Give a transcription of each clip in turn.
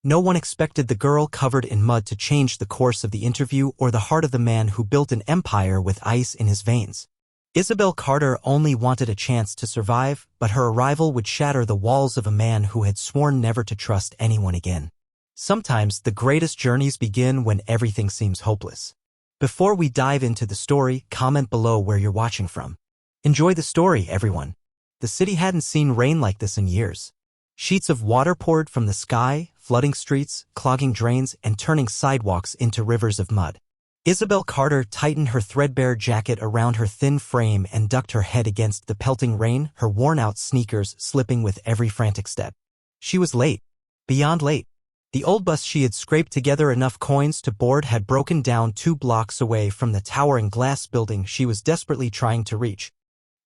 No one expected the girl covered in mud to change the course of the interview or the heart of the man who built an empire with ice in his veins. Isabelle Carter only wanted a chance to survive, but her arrival would shatter the walls of a man who had sworn never to trust anyone again. Sometimes the greatest journeys begin when everything seems hopeless. Before we dive into the story, comment below where you're watching from. Enjoy the story, everyone. The city hadn't seen rain like this in years. Sheets of water poured from the sky, flooding streets, clogging drains, and turning sidewalks into rivers of mud. Isabelle Carter tightened her threadbare jacket around her thin frame and ducked her head against the pelting rain, her worn-out sneakers slipping with every frantic step. She was late. Beyond late. The old bus she had scraped together enough coins to board had broken down 2 blocks away from the towering glass building she was desperately trying to reach.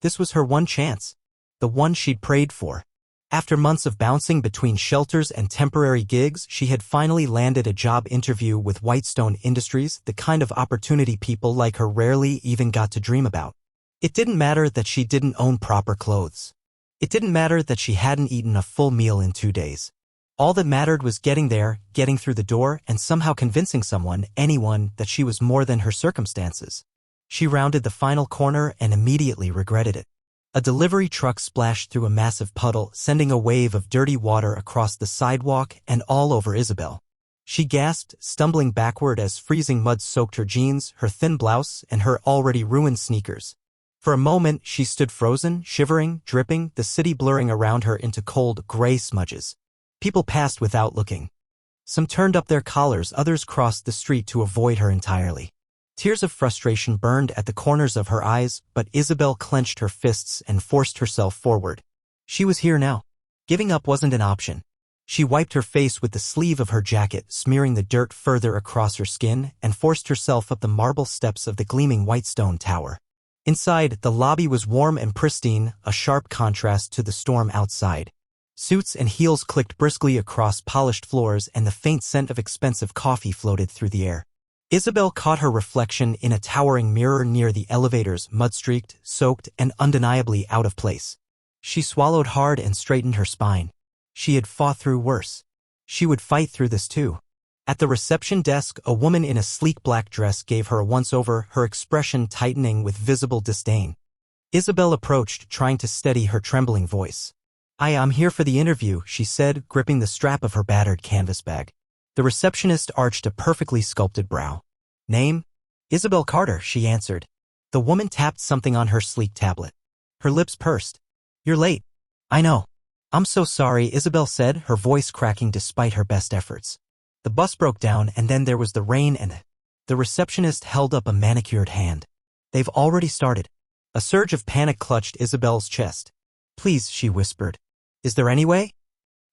This was her one chance. The one she'd prayed for. After months of bouncing between shelters and temporary gigs, she had finally landed a job interview with Whitestone Industries, the kind of opportunity people like her rarely even got to dream about. It didn't matter that she didn't own proper clothes. It didn't matter that she hadn't eaten a full meal in 2 days. All that mattered was getting there, getting through the door, and somehow convincing someone, anyone, that she was more than her circumstances. She rounded the final corner and immediately regretted it. A delivery truck splashed through a massive puddle, sending a wave of dirty water across the sidewalk and all over Isabelle. She gasped, stumbling backward as freezing mud soaked her jeans, her thin blouse, and her already ruined sneakers. For a moment, she stood frozen, shivering, dripping, the city blurring around her into cold, gray smudges. People passed without looking. Some turned up their collars, others crossed the street to avoid her entirely. Tears of frustration burned at the corners of her eyes, but Isabelle clenched her fists and forced herself forward. She was here now. Giving up wasn't an option. She wiped her face with the sleeve of her jacket, smearing the dirt further across her skin, and forced herself up the marble steps of the gleaming Whitestone Tower. Inside, the lobby was warm and pristine, a sharp contrast to the storm outside. Suits and heels clicked briskly across polished floors, and the faint scent of expensive coffee floated through the air. Isabelle caught her reflection in a towering mirror near the elevators, mud-streaked, soaked, and undeniably out of place. She swallowed hard and straightened her spine. She had fought through worse. She would fight through this too. At the reception desk, a woman in a sleek black dress gave her a once-over, her expression tightening with visible disdain. Isabelle approached, trying to steady her trembling voice. I'm here for the interview," she said, gripping the strap of her battered canvas bag. The receptionist arched a perfectly sculpted brow. "Name?" "Isabelle Carter," she answered. The woman tapped something on her sleek tablet. Her lips pursed. "You're late." "I know. I'm so sorry," Isabelle said, her voice cracking despite her best efforts. "The bus broke down, and then there was the rain and..." The receptionist held up a manicured hand. "They've already started." A surge of panic clutched Isabelle's chest. "Please," she whispered. "Is there any way?"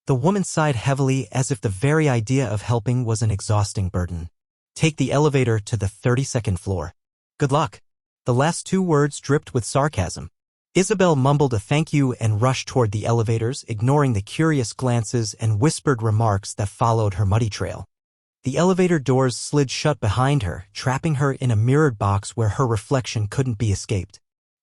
The woman sighed heavily, as if the very idea of helping was an exhausting burden. "Take the elevator to the 32nd floor. Good luck." The last 2 words dripped with sarcasm. Isabelle mumbled a thank you and rushed toward the elevators, ignoring the curious glances and whispered remarks that followed her muddy trail. The elevator doors slid shut behind her, trapping her in a mirrored box where her reflection couldn't be escaped.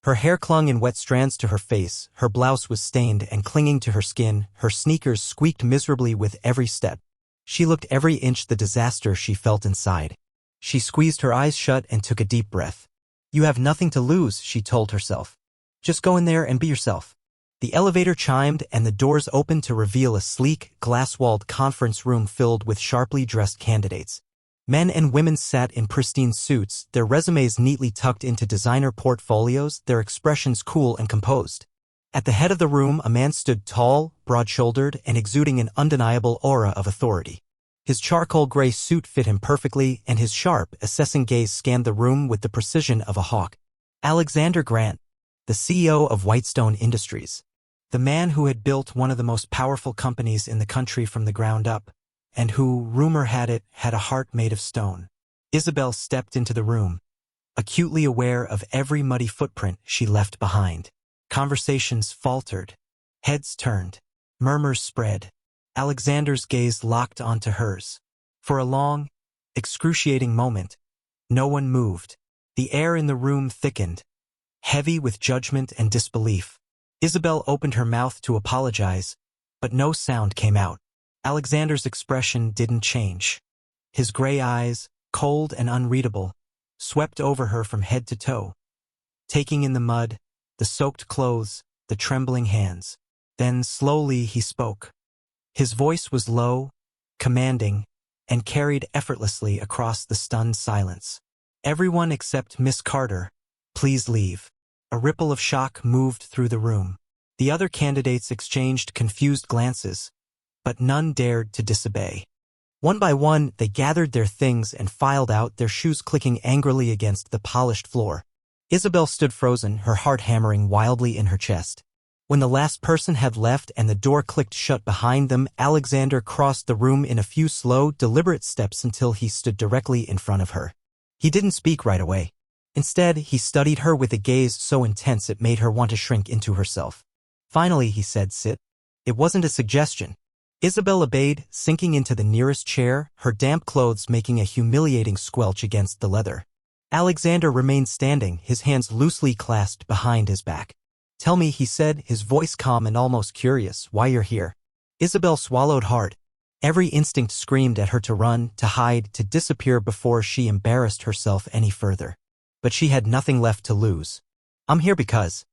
Her hair clung in wet strands to her face, her blouse was stained and clinging to her skin, her sneakers squeaked miserably with every step. She looked every inch the disaster she felt inside. She squeezed her eyes shut and took a deep breath. "You have nothing to lose," she told herself. "Just go in there and be yourself." The elevator chimed and the doors opened to reveal a sleek, glass-walled conference room filled with sharply dressed candidates. Men and women sat in pristine suits, their resumes neatly tucked into designer portfolios, their expressions cool and composed. At the head of the room, a man stood tall, broad-shouldered, and exuding an undeniable aura of authority. His charcoal gray suit fit him perfectly, and his sharp, assessing gaze scanned the room with the precision of a hawk. Alexander Grant, the CEO of Whitestone Industries. The man who had built one of the most powerful companies in the country from the ground up, and who, rumor had it, had a heart made of stone. Isabelle stepped into the room, acutely aware of every muddy footprint she left behind. Conversations faltered. Heads turned. Murmurs spread. Alexander's gaze locked onto hers. For a long, excruciating moment, no one moved. The air in the room thickened, heavy with judgment and disbelief. Isabelle opened her mouth to apologize, but no sound came out. Alexander's expression didn't change. His gray eyes, cold and unreadable, swept over her from head to toe, taking in the mud, the soaked clothes, the trembling hands. Then slowly he spoke. His voice was low, commanding, and carried effortlessly across the stunned silence. "Everyone except Miss Carter, please leave." A ripple of shock moved through the room. The other candidates exchanged confused glances, but none dared to disobey. One by one, they gathered their things and filed out, their shoes clicking angrily against the polished floor. Isabelle stood frozen, her heart hammering wildly in her chest. When the last person had left and the door clicked shut behind them, Alexander crossed the room in a few slow, deliberate steps until he stood directly in front of her. He didn't speak right away. Instead, he studied her with a gaze so intense it made her want to shrink into herself. Finally, he said, "Sit." It wasn't a suggestion. Isabelle obeyed, sinking into the nearest chair, her damp clothes making a humiliating squelch against the leather. Alexander remained standing, his hands loosely clasped behind his back. "Tell me," he said, his voice calm and almost curious, "why you're here." Isabelle swallowed hard. Every instinct screamed at her to run, to hide, to disappear before she embarrassed herself any further. But she had nothing left to lose. "I'm here because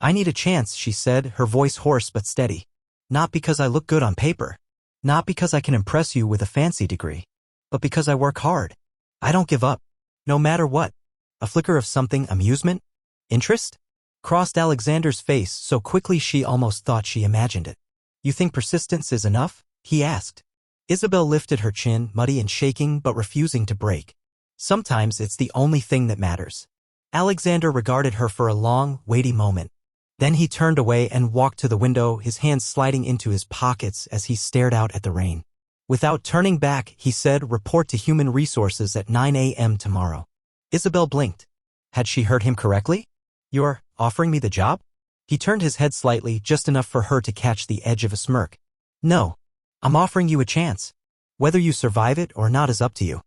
I need a chance," she said, her voice hoarse but steady. "Not because I look good on paper. Not because I can impress you with a fancy degree. But because I work hard. I don't give up. No matter what." A flicker of something, amusement? Interest? Crossed Alexander's face so quickly she almost thought she imagined it. "You think persistence is enough?" he asked. Isabelle lifted her chin, muddy and shaking but refusing to break. "Sometimes it's the only thing that matters." Alexander regarded her for a long, weighty moment. Then he turned away and walked to the window, his hands sliding into his pockets as he stared out at the rain. Without turning back, he said, "Report to Human Resources at 9 a.m. tomorrow." Isabelle blinked. Had she heard him correctly? "You're offering me the job?" He turned his head slightly, just enough for her to catch the edge of a smirk. "No. I'm offering you a chance. Whether you survive it or not is up to you."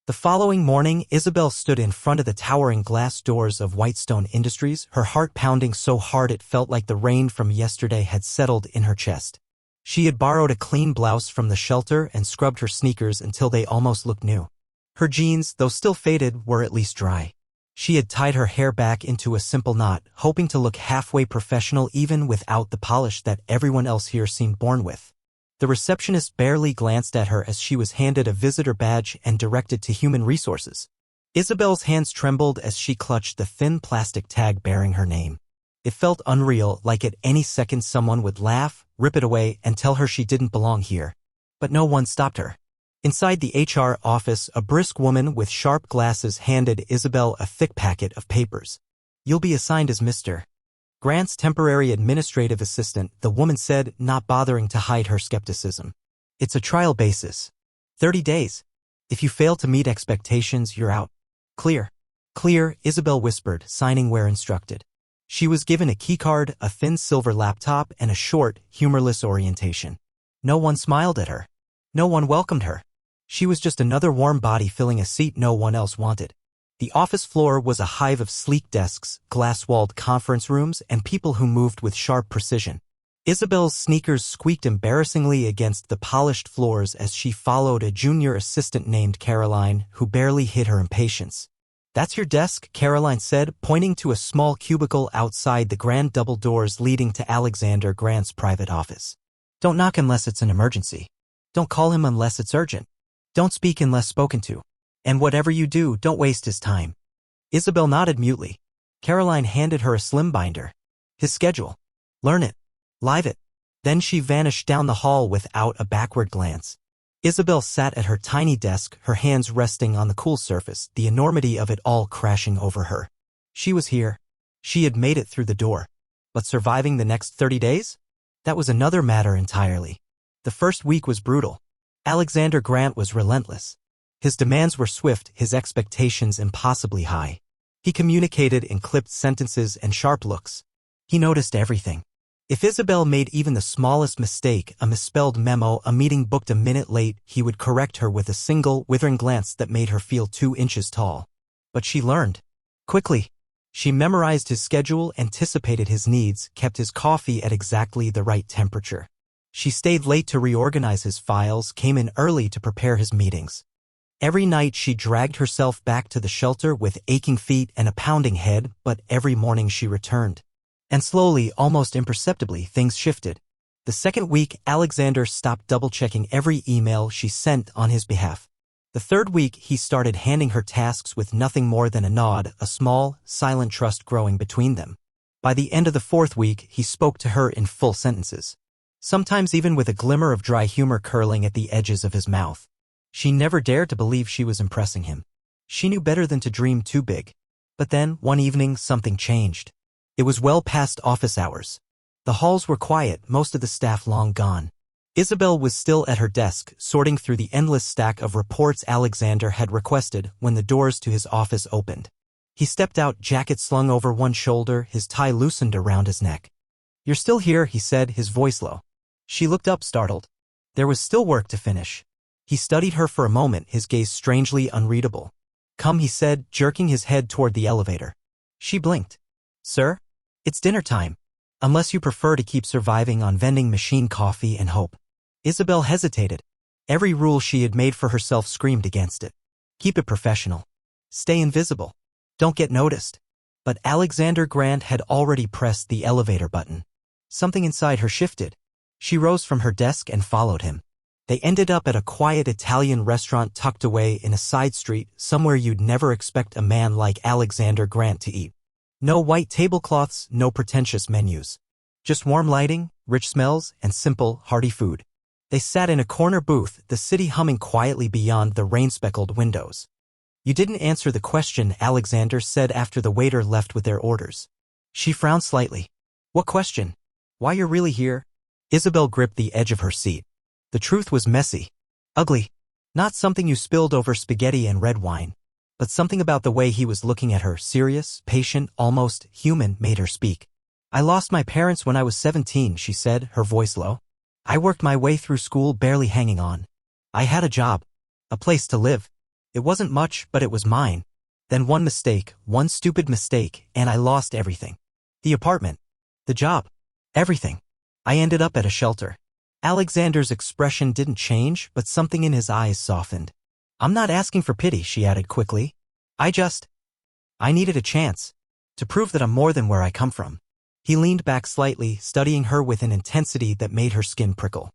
The following morning, Isabelle stood in front of the towering glass doors of Whitestone Industries, her heart pounding so hard it felt like the rain from yesterday had settled in her chest. She had borrowed a clean blouse from the shelter and scrubbed her sneakers until they almost looked new. Her jeans, though still faded, were at least dry. She had tied her hair back into a simple knot, hoping to look halfway professional even without the polish that everyone else here seemed born with. The receptionist barely glanced at her as she was handed a visitor badge and directed to Human Resources. Isabelle's hands trembled as she clutched the thin plastic tag bearing her name. It felt unreal, like at any second someone would laugh, rip it away, and tell her she didn't belong here. But no one stopped her. Inside the HR office, a brisk woman with sharp glasses handed Isabelle a thick packet of papers. "You'll be assigned as Mr. Grant's temporary administrative assistant," the woman said, not bothering to hide her skepticism. "It's a trial basis. 30 days. If you fail to meet expectations, you're out." "Clear." "Clear," Isabelle whispered, signing where instructed. She was given a keycard, a thin silver laptop, and a short, humorless orientation. No one smiled at her. No one welcomed her. She was just another warm body filling a seat no one else wanted. The office floor was a hive of sleek desks, glass-walled conference rooms, and people who moved with sharp precision. Isabelle's sneakers squeaked embarrassingly against the polished floors as she followed a junior assistant named Caroline, who barely hid her impatience. "That's your desk," Caroline said, pointing to a small cubicle outside the grand double doors leading to Alexander Grant's private office. "Don't knock unless it's an emergency. Don't call him unless it's urgent. Don't speak unless spoken to. And whatever you do, don't waste his time." Isabelle nodded mutely. Caroline handed her a slim binder. "His schedule. Learn it. Live it." Then she vanished down the hall without a backward glance. Isabelle sat at her tiny desk, her hands resting on the cool surface, the enormity of it all crashing over her. She was here. She had made it through the door. But surviving the next 30 days? That was another matter entirely. The first week was brutal. Alexander Grant was relentless. His demands were swift, his expectations impossibly high. He communicated in clipped sentences and sharp looks. He noticed everything. If Isabelle made even the smallest mistake, a misspelled memo, a meeting booked a minute late, he would correct her with a single, withering glance that made her feel 2 inches tall. But she learned. Quickly. She memorized his schedule, anticipated his needs, kept his coffee at exactly the right temperature. She stayed late to reorganize his files, came in early to prepare his meetings. Every night she dragged herself back to the shelter with aching feet and a pounding head, but every morning she returned. And slowly, almost imperceptibly, things shifted. The second week, Alexander stopped double-checking every email she sent on his behalf. The third week, he started handing her tasks with nothing more than a nod, a small, silent trust growing between them. By the end of the fourth week, he spoke to her in full sentences, sometimes even with a glimmer of dry humor curling at the edges of his mouth. She never dared to believe she was impressing him. She knew better than to dream too big. But then, one evening, something changed. It was well past office hours. The halls were quiet, most of the staff long gone. Isabelle was still at her desk, sorting through the endless stack of reports Alexander had requested when the doors to his office opened. He stepped out, jacket slung over one shoulder, his tie loosened around his neck. "You're still here," he said, his voice low. She looked up, startled. There was still work to finish. He studied her for a moment, his gaze strangely unreadable. "Come," he said, jerking his head toward the elevator. She blinked. "Sir? It's dinner time. Unless you prefer to keep surviving on vending machine coffee and hope." Isabelle hesitated. Every rule she had made for herself screamed against it. Keep it professional. Stay invisible. Don't get noticed. But Alexander Grant had already pressed the elevator button. Something inside her shifted. She rose from her desk and followed him. They ended up at a quiet Italian restaurant tucked away in a side street, somewhere you'd never expect a man like Alexander Grant to eat. No white tablecloths, no pretentious menus. Just warm lighting, rich smells, and simple, hearty food. They sat in a corner booth, the city humming quietly beyond the rain-speckled windows. "You didn't answer the question," Alexander said after the waiter left with their orders. She frowned slightly. "What question? Why you're really here?" Isabelle gripped the edge of her seat. The truth was messy. Ugly. Not something you spilled over spaghetti and red wine. But something about the way he was looking at her, serious, patient, almost human, made her speak. "I lost my parents when I was 17, she said, her voice low. "I worked my way through school barely hanging on. I had a job. A place to live. It wasn't much, but it was mine. Then one mistake, one stupid mistake, and I lost everything. The apartment. The job. Everything. I ended up at a shelter." Alexander's expression didn't change, but something in his eyes softened. "I'm not asking for pity," she added quickly. I needed a chance. To prove that I'm more than where I come from." He leaned back slightly, studying her with an intensity that made her skin prickle.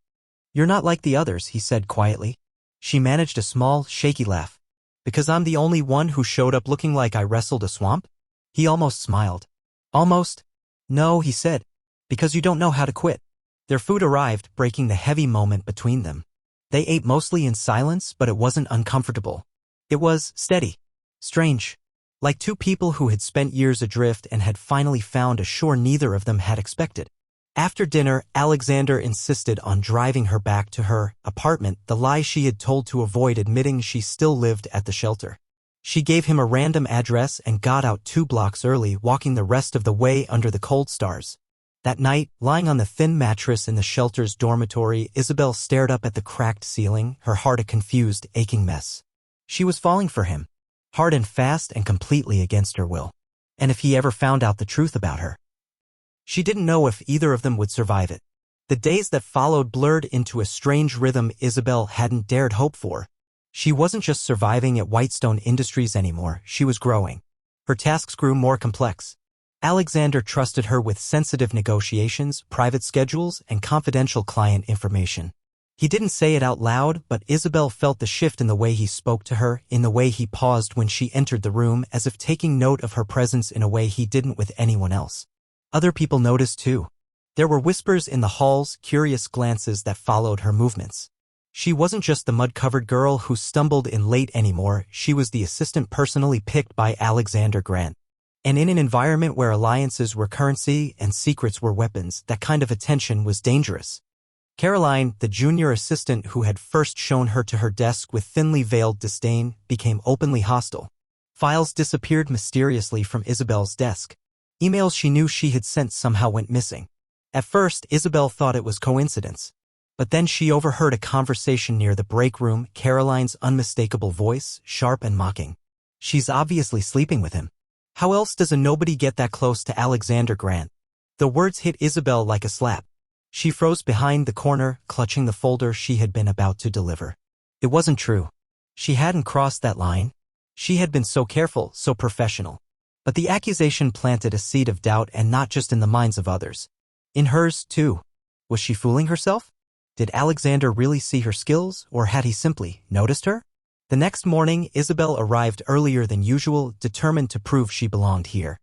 "You're not like the others," he said quietly. She managed a small, shaky laugh. "Because I'm the only one who showed up looking like I wrestled a swamp?" He almost smiled. "Almost?" "No," he said. "Because you don't know how to quit." Their food arrived, breaking the heavy moment between them. They ate mostly in silence, but it wasn't uncomfortable. It was steady. Strange. Like two people who had spent years adrift and had finally found a shore neither of them had expected. After dinner, Alexander insisted on driving her back to her apartment, the lie she had told to avoid admitting she still lived at the shelter. She gave him a random address and got out 2 blocks early, walking the rest of the way under the cold stars. That night, lying on the thin mattress in the shelter's dormitory, Isabelle stared up at the cracked ceiling, her heart a confused, aching mess. She was falling for him, hard and fast and completely against her will. And if he ever found out the truth about her? She didn't know if either of them would survive it. The days that followed blurred into a strange rhythm Isabelle hadn't dared hope for. She wasn't just surviving at Whitestone Industries anymore, she was growing. Her tasks grew more complex. Alexander trusted her with sensitive negotiations, private schedules, and confidential client information. He didn't say it out loud, but Isabelle felt the shift in the way he spoke to her, in the way he paused when she entered the room, as if taking note of her presence in a way he didn't with anyone else. Other people noticed too. There were whispers in the halls, curious glances that followed her movements. She wasn't just the mud-covered girl who stumbled in late anymore, she was the assistant personally picked by Alexander Grant. And in an environment where alliances were currency and secrets were weapons, that kind of attention was dangerous. Caroline, the junior assistant who had first shown her to her desk with thinly veiled disdain, became openly hostile. Files disappeared mysteriously from Isabelle's desk. Emails she knew she had sent somehow went missing. At first, Isabelle thought it was coincidence. But then she overheard a conversation near the break room, Caroline's unmistakable voice, sharp and mocking. "She's obviously sleeping with him. How else does a nobody get that close to Alexander Grant?" The words hit Isabelle like a slap. She froze behind the corner, clutching the folder she had been about to deliver. It wasn't true. She hadn't crossed that line. She had been so careful, so professional. But the accusation planted a seed of doubt, and not just in the minds of others. In hers, too. Was she fooling herself? Did Alexander really see her skills, or had he simply noticed her? The next morning, Isabelle arrived earlier than usual, determined to prove she belonged here.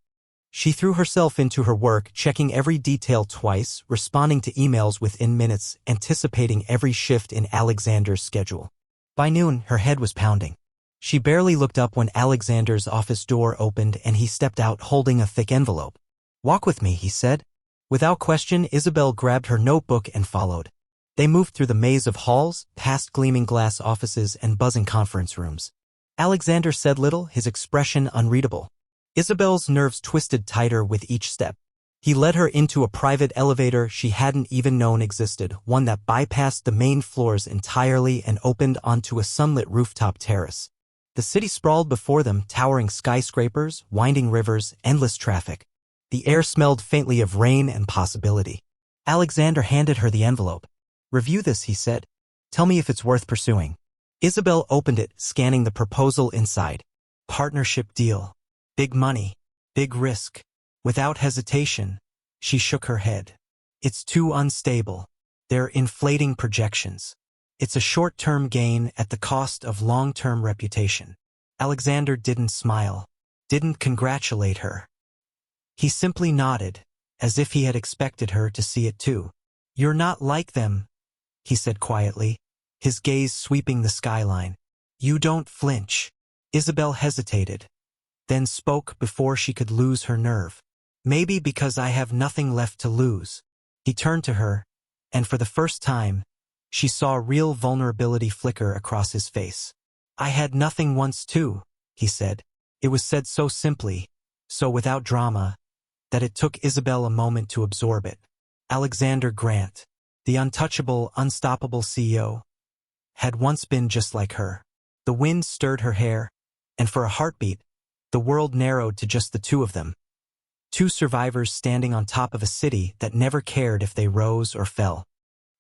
She threw herself into her work, checking every detail twice, responding to emails within minutes, anticipating every shift in Alexander's schedule. By noon, her head was pounding. She barely looked up when Alexander's office door opened and he stepped out holding a thick envelope. "Walk with me," he said. Without question, Isabelle grabbed her notebook and followed. They moved through the maze of halls, past gleaming glass offices and buzzing conference rooms. Alexander said little, his expression unreadable. Isabelle's nerves twisted tighter with each step. He led her into a private elevator she hadn't even known existed, one that bypassed the main floors entirely and opened onto a sunlit rooftop terrace. The city sprawled before them, towering skyscrapers, winding rivers, endless traffic. The air smelled faintly of rain and possibility. Alexander handed her the envelope. "Review this," he said. "Tell me if it's worth pursuing." Isabelle opened it, scanning the proposal inside. Partnership deal. Big money. Big risk. Without hesitation, she shook her head. "It's too unstable. They're inflating projections. It's a short-term gain at the cost of long-term reputation." Alexander didn't smile, didn't congratulate her. He simply nodded, as if he had expected her to see it too. "You're not like them," he said quietly, his gaze sweeping the skyline. "You don't flinch." Isabelle hesitated, then spoke before she could lose her nerve. "Maybe because I have nothing left to lose." He turned to her, and for the first time, she saw real vulnerability flicker across his face. "I had nothing once too," he said. It was said so simply, so without drama, that it took Isabelle a moment to absorb it. Alexander Grant, the untouchable, unstoppable CEO, had once been just like her. The wind stirred her hair, and for a heartbeat, the world narrowed to just the two of them. Two survivors standing on top of a city that never cared if they rose or fell.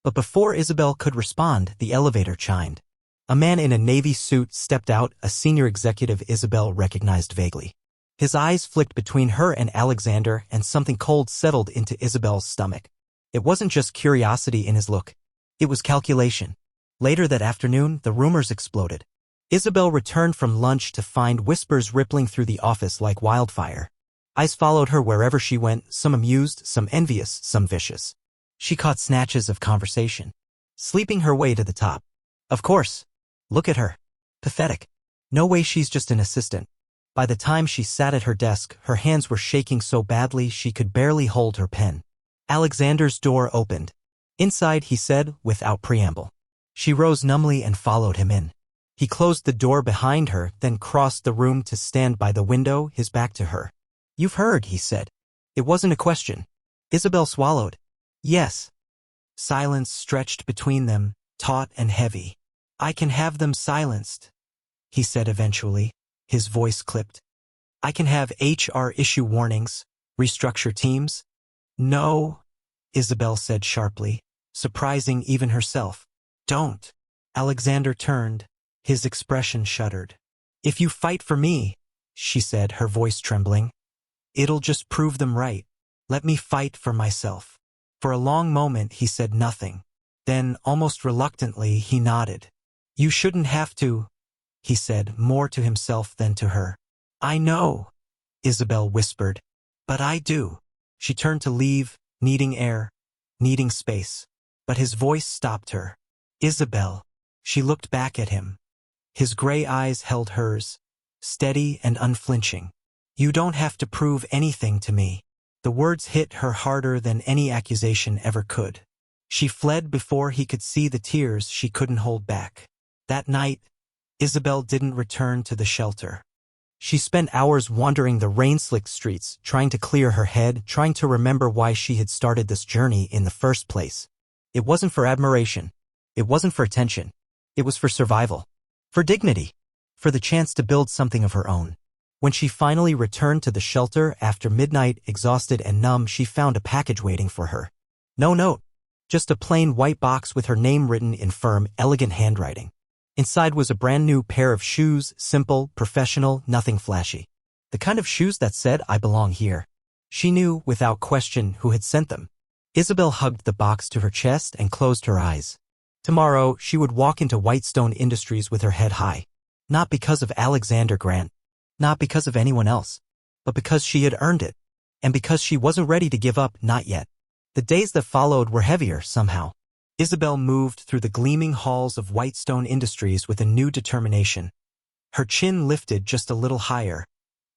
But before Isabelle could respond, the elevator chimed. A man in a navy suit stepped out, a senior executive Isabelle recognized vaguely. His eyes flicked between her and Alexander, and something cold settled into Isabelle's stomach. It wasn't just curiosity in his look. It was calculation. Later that afternoon, the rumors exploded. Isabelle returned from lunch to find whispers rippling through the office like wildfire. Eyes followed her wherever she went, some amused, some envious, some vicious. She caught snatches of conversation, sleeping her way to the top. "Of course. Look at her. Pathetic. No way, she's just an assistant." By the time she sat at her desk, her hands were shaking so badly she could barely hold her pen. Alexander's door opened. "Inside," he said, without preamble. She rose numbly and followed him in. He closed the door behind her, then crossed the room to stand by the window, his back to her. "You've heard," he said. It wasn't a question. Isabelle swallowed. "Yes." Silence stretched between them, taut and heavy. "I can have them silenced," he said eventually, his voice clipped. "I can have HR issue warnings, restructure teams." "No," Isabelle said sharply, surprising even herself. "Don't." Alexander turned, his expression shuddered. "If you fight for me," she said, her voice trembling, "it'll just prove them right. Let me fight for myself." For a long moment he said nothing. Then, almost reluctantly, he nodded. "You shouldn't have to," he said, more to himself than to her. "I know," Isabelle whispered, "but I do." She turned to leave, needing air, needing space. But his voice stopped her. "Isabelle." She looked back at him. His gray eyes held hers, steady and unflinching. "You don't have to prove anything to me." The words hit her harder than any accusation ever could. She fled before he could see the tears she couldn't hold back. That night, Isabelle didn't return to the shelter. She spent hours wandering the rain-slicked streets, trying to clear her head, trying to remember why she had started this journey in the first place. It wasn't for admiration. It wasn't for attention. It was for survival. For dignity. For the chance to build something of her own. When she finally returned to the shelter after midnight, exhausted and numb, she found a package waiting for her. No note. Just a plain white box with her name written in firm, elegant handwriting. Inside was a brand new pair of shoes, simple, professional, nothing flashy. The kind of shoes that said, "I belong here." She knew, without question, who had sent them. Isabelle hugged the box to her chest and closed her eyes. Tomorrow, she would walk into Whitestone Industries with her head high. Not because of Alexander Grant. Not because of anyone else. But because she had earned it. And because she wasn't ready to give up, not yet. The days that followed were heavier, somehow. Isabelle moved through the gleaming halls of Whitestone Industries with a new determination. Her chin lifted just a little higher.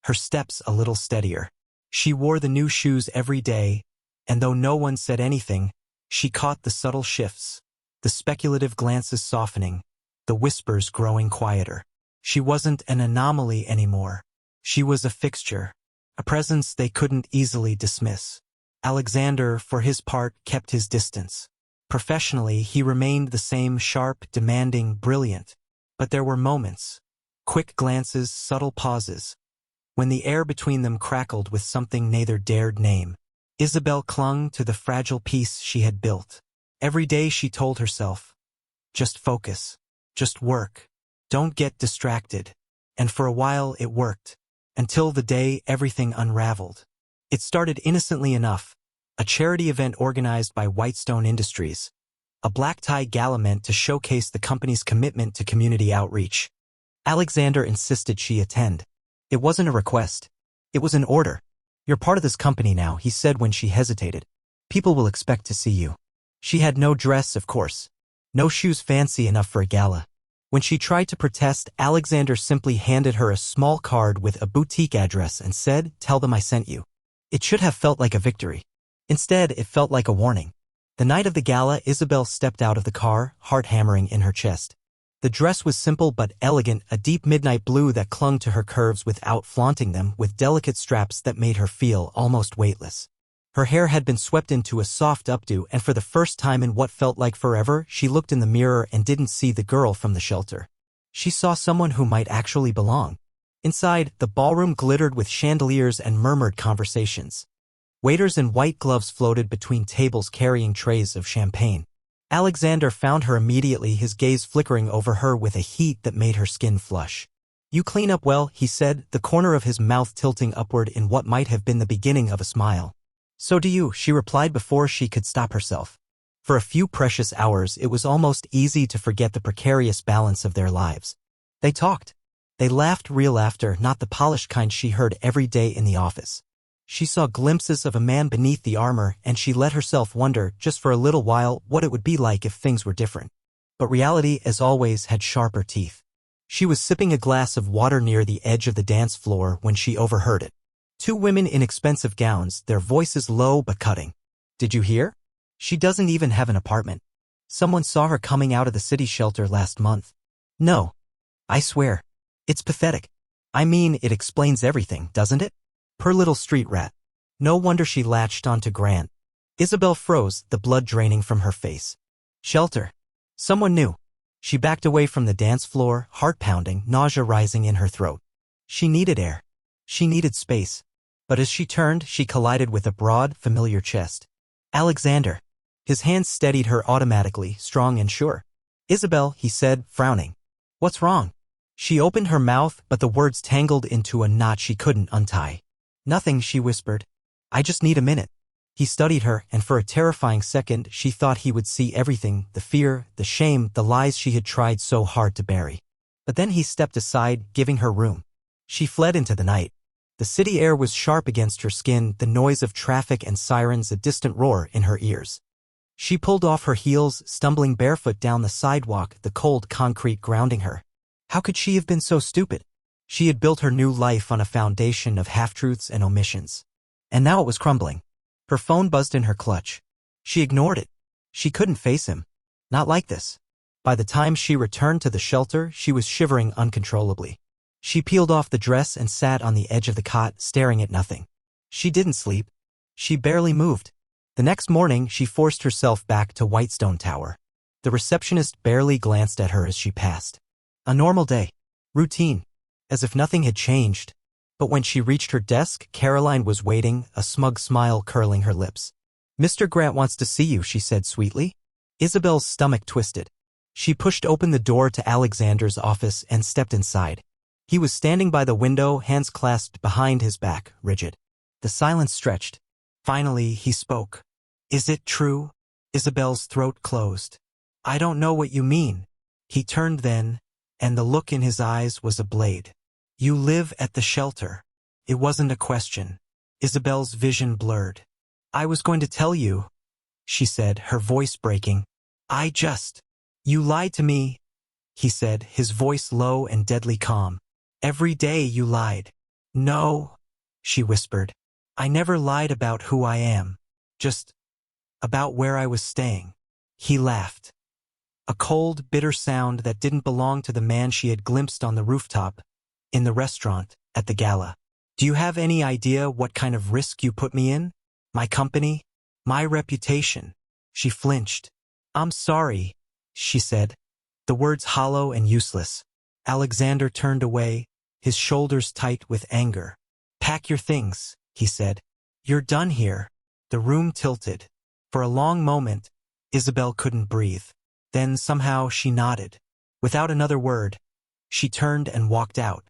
Her steps a little steadier. She wore the new shoes every day, and though no one said anything, she caught the subtle shifts, the speculative glances softening, the whispers growing quieter. She wasn't an anomaly anymore. She was a fixture, a presence they couldn't easily dismiss. Alexander, for his part, kept his distance. Professionally, he remained the same sharp, demanding, brilliant. But there were moments, quick glances, subtle pauses, when the air between them crackled with something neither dared name. Isabelle clung to the fragile piece she had built. Every day she told herself, just focus, just work, don't get distracted. And for a while it worked, until the day everything unraveled. It started innocently enough, a charity event organized by Whitestone Industries, a black-tie gala meant to showcase the company's commitment to community outreach. Alexander insisted she attend. It wasn't a request. It was an order. "You're part of this company now," he said when she hesitated. "People will expect to see you." She had no dress, of course. No shoes fancy enough for a gala. When she tried to protest, Alexander simply handed her a small card with a boutique address and said, "Tell them I sent you." It should have felt like a victory. Instead, it felt like a warning. The night of the gala, Isabelle stepped out of the car, heart hammering in her chest. The dress was simple but elegant, a deep midnight blue that clung to her curves without flaunting them, with delicate straps that made her feel almost weightless. Her hair had been swept into a soft updo, and for the first time in what felt like forever, she looked in the mirror and didn't see the girl from the shelter. She saw someone who might actually belong. Inside, the ballroom glittered with chandeliers and murmured conversations. Waiters in white gloves floated between tables carrying trays of champagne. Alexander found her immediately, his gaze flickering over her with a heat that made her skin flush. "You clean up well," he said, the corner of his mouth tilting upward in what might have been the beginning of a smile. "So do you," she replied before she could stop herself. For a few precious hours, it was almost easy to forget the precarious balance of their lives. They talked. They laughed, real laughter, not the polished kind she heard every day in the office. She saw glimpses of a man beneath the armor, and she let herself wonder, just for a little while, what it would be like if things were different. But reality, as always, had sharper teeth. She was sipping a glass of water near the edge of the dance floor when she overheard it. Two women in expensive gowns, their voices low but cutting. "Did you hear? She doesn't even have an apartment. Someone saw her coming out of the city shelter last month." "No. I swear. It's pathetic. I mean, it explains everything, doesn't it? Poor little street rat. No wonder she latched onto Grant." Isabelle froze, the blood draining from her face. Shelter. Someone new. She backed away from the dance floor, heart pounding, nausea rising in her throat. She needed air. She needed space. But as she turned, she collided with a broad, familiar chest. Alexander. His hands steadied her automatically, strong and sure. "Isabelle," he said, frowning. "What's wrong?" She opened her mouth, but the words tangled into a knot she couldn't untie. "Nothing," she whispered. "I just need a minute." He studied her, and for a terrifying second, she thought he would see everything, the fear, the shame, the lies she had tried so hard to bury. But then he stepped aside, giving her room. She fled into the night. The city air was sharp against her skin, the noise of traffic and sirens a distant roar in her ears. She pulled off her heels, stumbling barefoot down the sidewalk, the cold concrete grounding her. How could she have been so stupid? She had built her new life on a foundation of half-truths and omissions. And now it was crumbling. Her phone buzzed in her clutch. She ignored it. She couldn't face him. Not like this. By the time she returned to the shelter, she was shivering uncontrollably. She peeled off the dress and sat on the edge of the cot, staring at nothing. She didn't sleep. She barely moved. The next morning, she forced herself back to Whitestone Tower. The receptionist barely glanced at her as she passed. A normal day. Routine. As if nothing had changed. But when she reached her desk, Caroline was waiting, a smug smile curling her lips. Mr. Grant wants to see you, she said sweetly. Isabel's stomach twisted. She pushed open the door to Alexander's office and stepped inside. He was standing by the window, hands clasped behind his back, rigid. The silence stretched. Finally, he spoke. Is it true? Isabel's throat closed. I don't know what you mean. He turned then, and the look in his eyes was a blade. You live at the shelter. It wasn't a question. Isabel's vision blurred. I was going to tell you, she said, her voice breaking. You lied to me, he said, his voice low and deadly calm. Every day you lied. No, she whispered. I never lied about who I am. Just about where I was staying. He laughed. A cold, bitter sound that didn't belong to the man she had glimpsed on the rooftop, in the restaurant, at the gala. Do you have any idea what kind of risk you put me in? My company? My reputation? She flinched. I'm sorry, she said. The words hollow and useless. Alexander turned away, his shoulders tight with anger. Pack your things, he said. You're done here. The room tilted. For a long moment, Isabelle couldn't breathe. Then somehow she nodded. Without another word, she turned and walked out.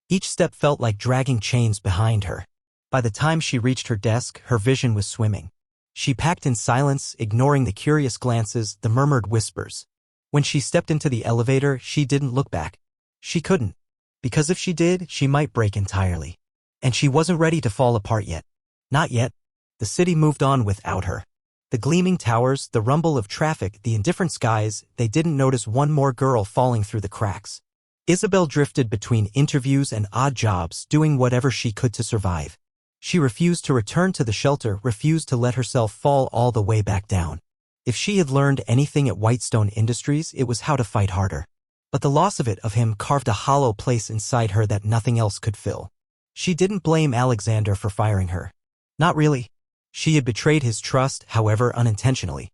Each step felt like dragging chains behind her. By the time she reached her desk, her vision was swimming. She packed in silence, ignoring the curious glances, the murmured whispers. When she stepped into the elevator, she didn't look back. She couldn't. Because if she did, she might break entirely. And she wasn't ready to fall apart yet. Not yet. The city moved on without her. The gleaming towers, the rumble of traffic, the indifferent skies, they didn't notice one more girl falling through the cracks. Isabelle drifted between interviews and odd jobs, doing whatever she could to survive. She refused to return to the shelter, refused to let herself fall all the way back down. If she had learned anything at Whitestone Industries, it was how to fight harder. But the loss of him carved a hollow place inside her that nothing else could fill. She didn't blame Alexander for firing her. Not really. She had betrayed his trust, however unintentionally.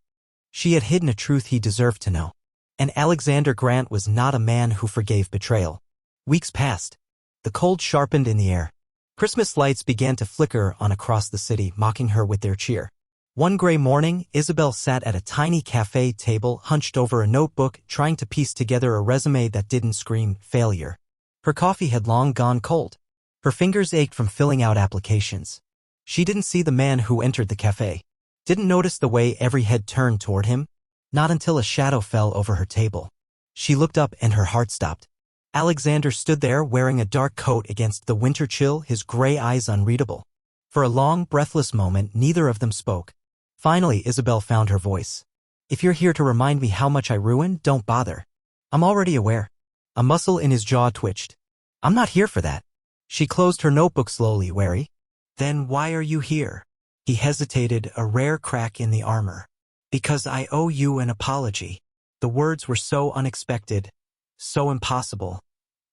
She had hidden a truth he deserved to know. And Alexander Grant was not a man who forgave betrayal. Weeks passed. The cold sharpened in the air. Christmas lights began to flicker on across the city, mocking her with their cheer. One gray morning, Isabelle sat at a tiny cafe table, hunched over a notebook, trying to piece together a resume that didn't scream failure. Her coffee had long gone cold. Her fingers ached from filling out applications. She didn't see the man who entered the cafe. Didn't notice the way every head turned toward him. Not until a shadow fell over her table. She looked up and her heart stopped. Alexander stood there wearing a dark coat against the winter chill, his gray eyes unreadable. For a long, breathless moment, neither of them spoke. Finally, Isabelle found her voice. If you're here to remind me how much I ruined, don't bother. I'm already aware. A muscle in his jaw twitched. I'm not here for that. She closed her notebook slowly, wary. Then why are you here? He hesitated, a rare crack in the armor. Because I owe you an apology. The words were so unexpected, so impossible,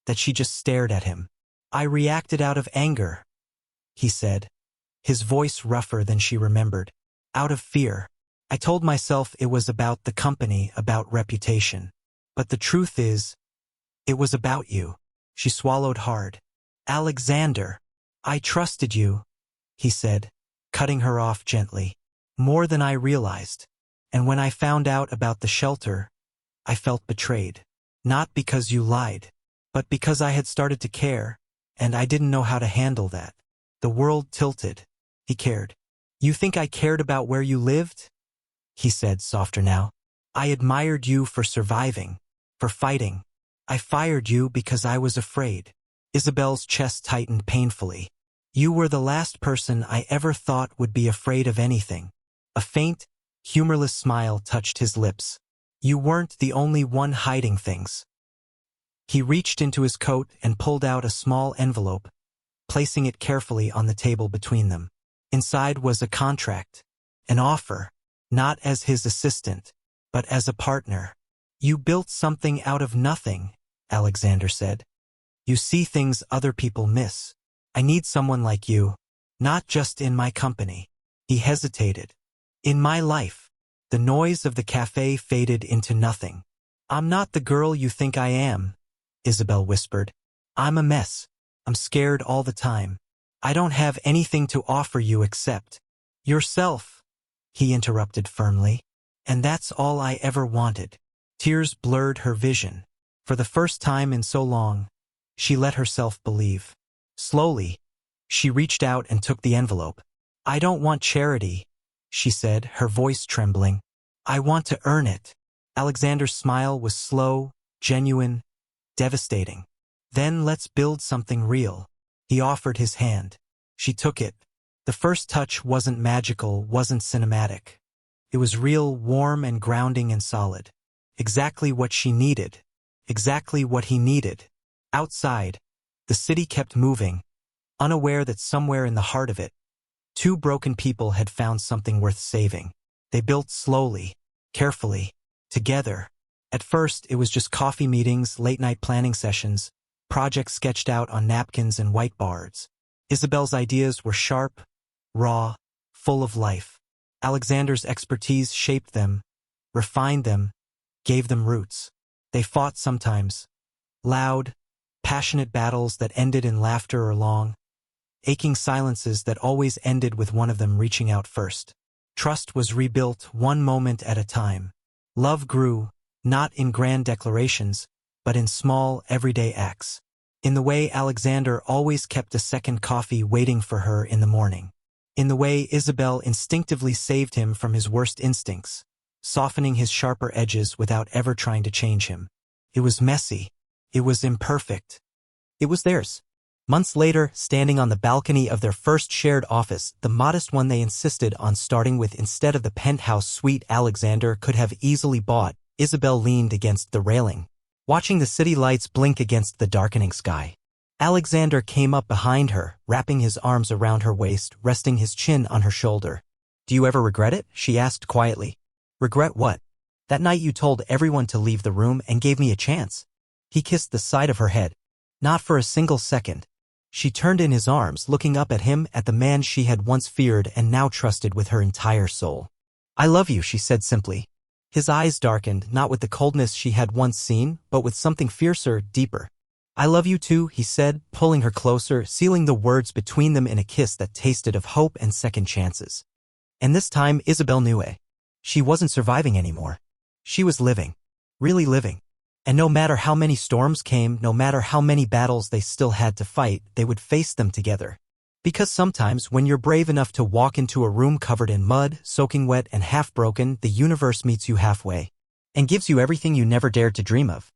that she just stared at him. I reacted out of anger, he said, his voice rougher than she remembered. Out of fear. I told myself it was about the company, about reputation. But the truth is, it was about you. She swallowed hard. Alexander, I trusted you, he said, cutting her off gently. More than I realized. And when I found out about the shelter, I felt betrayed. Not because you lied, but because I had started to care, and I didn't know how to handle that. The world tilted. He cared. You think I cared about where you lived? He said, softer now. I admired you for surviving, for fighting. I fired you because I was afraid. Isabelle's chest tightened painfully. You were the last person I ever thought would be afraid of anything. A faint, humorless smile touched his lips. You weren't the only one hiding things. He reached into his coat and pulled out a small envelope, placing it carefully on the table between them. Inside was a contract, an offer, not as his assistant, but as a partner. You built something out of nothing, Alexander said. You see things other people miss. I need someone like you, not just in my company. He hesitated. In my life. The noise of the cafe faded into nothing. I'm not the girl you think I am, Isabelle whispered. I'm a mess. I'm scared all the time. I don't have anything to offer you except yourself. he interrupted firmly. And that's all I ever wanted. Tears blurred her vision. For the first time in so long, she let herself believe. Slowly, she reached out and took the envelope. I don't want charity, she said, her voice trembling. I want to earn it. Alexander's smile was slow, genuine, devastating. Then let's build something real. He offered his hand. She took it. The first touch wasn't magical, wasn't cinematic. It was real, warm and grounding and solid. Exactly what she needed. Exactly what he needed. Outside, the city kept moving, unaware that somewhere in the heart of it, two broken people had found something worth saving. They built slowly, carefully, together. At first, it was just coffee meetings, late-night planning sessions, projects sketched out on napkins and whiteboards. Isabelle's ideas were sharp, raw, full of life. Alexander's expertise shaped them, refined them, gave them roots. They fought sometimes, loud, passionate battles that ended in laughter or long, aching silences that always ended with one of them reaching out first. Trust was rebuilt one moment at a time. Love grew, not in grand declarations, but in small, everyday acts. In the way Alexander always kept a second coffee waiting for her in the morning. In the way Isabelle instinctively saved him from his worst instincts, softening his sharper edges without ever trying to change him. It was messy. It was imperfect. It was theirs. Months later, standing on the balcony of their first shared office, the modest one they insisted on starting with instead of the penthouse suite Alexander could have easily bought, Isabelle leaned against the railing, watching the city lights blink against the darkening sky. Alexander came up behind her, wrapping his arms around her waist, resting his chin on her shoulder. Do you ever regret it? She asked quietly. Regret what? That night you told everyone to leave the room and gave me a chance. He kissed the side of her head. Not for a single second. She turned in his arms, looking up at him, at the man she had once feared and now trusted with her entire soul. I love you, she said simply. His eyes darkened, not with the coldness she had once seen, but with something fiercer, deeper. I love you too, he said, pulling her closer, sealing the words between them in a kiss that tasted of hope and second chances. And this time Isabelle knew it. She wasn't surviving anymore. She was living. Really living. And no matter how many storms came, no matter how many battles they still had to fight, they would face them together. Because sometimes, when you're brave enough to walk into a room covered in mud, soaking wet and half-broken, the universe meets you halfway. And gives you everything you never dared to dream of.